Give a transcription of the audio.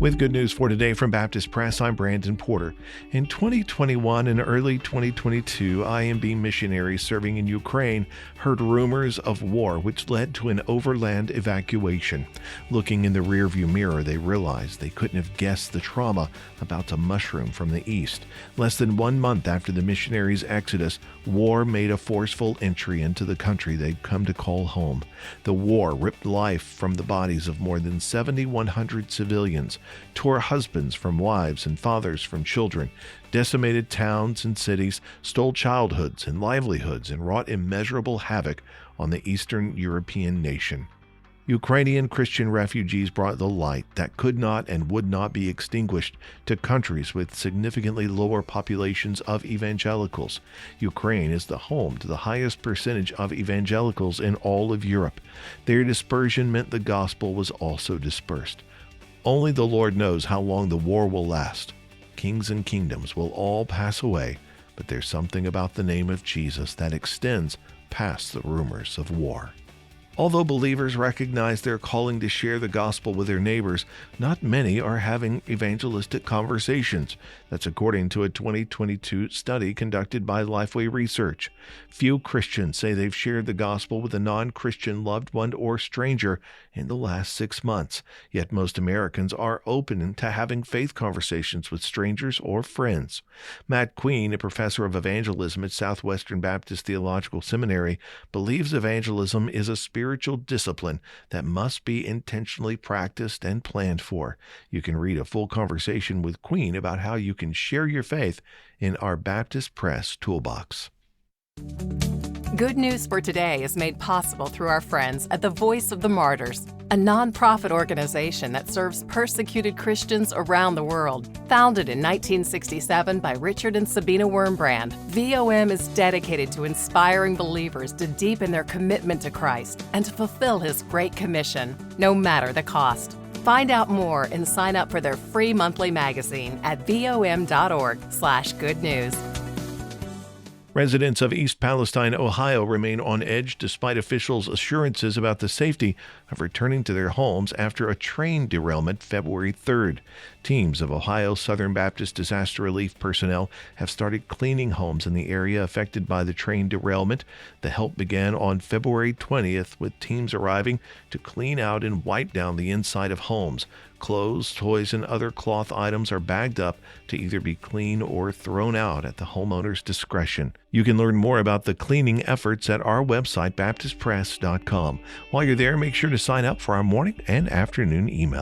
With good news for today from Baptist Press, I'm Brandon Porter. In 2021 and early 2022, IMB missionaries serving in Ukraine heard rumors of war, which led to an overland evacuation. Looking in the rearview mirror, they realized they couldn't have guessed the trauma about to mushroom from the east. Less than 1 month after the missionaries' exodus, war made a forceful entry into the country they'd come to call home. The war ripped life from the bodies of more than 7,100 civilians, tore husbands from wives and fathers from children, decimated towns and cities, stole childhoods and livelihoods, and wrought immeasurable havoc on the Eastern European nation. Ukrainian Christian refugees brought the light that could not and would not be extinguished to countries with significantly lower populations of evangelicals. Ukraine is the home to the highest percentage of evangelicals in all of Europe. Their dispersion meant the gospel was also dispersed. Only the Lord knows how long the war will last. Kings and kingdoms will all pass away, but there's something about the name of Jesus that extends past the rumors of war. Although believers recognize their calling to share the gospel with their neighbors, not many are having evangelistic conversations. That's according to a 2022 study conducted by Lifeway Research. Few Christians say they've shared the gospel with a non-Christian loved one or stranger in the last 6 months. Yet most Americans are open to having faith conversations with strangers or friends. Matt Queen, a professor of evangelism at Southwestern Baptist Theological Seminary, believes evangelism is a spiritual discipline that must be intentionally practiced and planned for. You can read a full conversation with Queen about how you can share your faith in our Baptist Press toolbox. Good News for Today is made possible through our friends at the Voice of the Martyrs, a nonprofit organization that serves persecuted Christians around the world. Founded in 1967 by Richard and Sabina Wurmbrand, VOM is dedicated to inspiring believers to deepen their commitment to Christ and to fulfill His Great Commission, no matter the cost. Find out more and sign up for their free monthly magazine at vom.org/good news. Residents of East Palestine, Ohio remain on edge despite officials' assurances about the safety of returning to their homes after a train derailment February 3rd. Teams of Ohio Southern Baptist disaster relief personnel have started cleaning homes in the area affected by the train derailment. The help began on February 20th with teams arriving to clean out and wipe down the inside of homes. Clothes, toys, and other cloth items are bagged up to either be cleaned or thrown out at the homeowner's discretion. You can learn more about the cleaning efforts at our website, baptistpress.com. While you're there, make sure to sign up for our morning and afternoon email.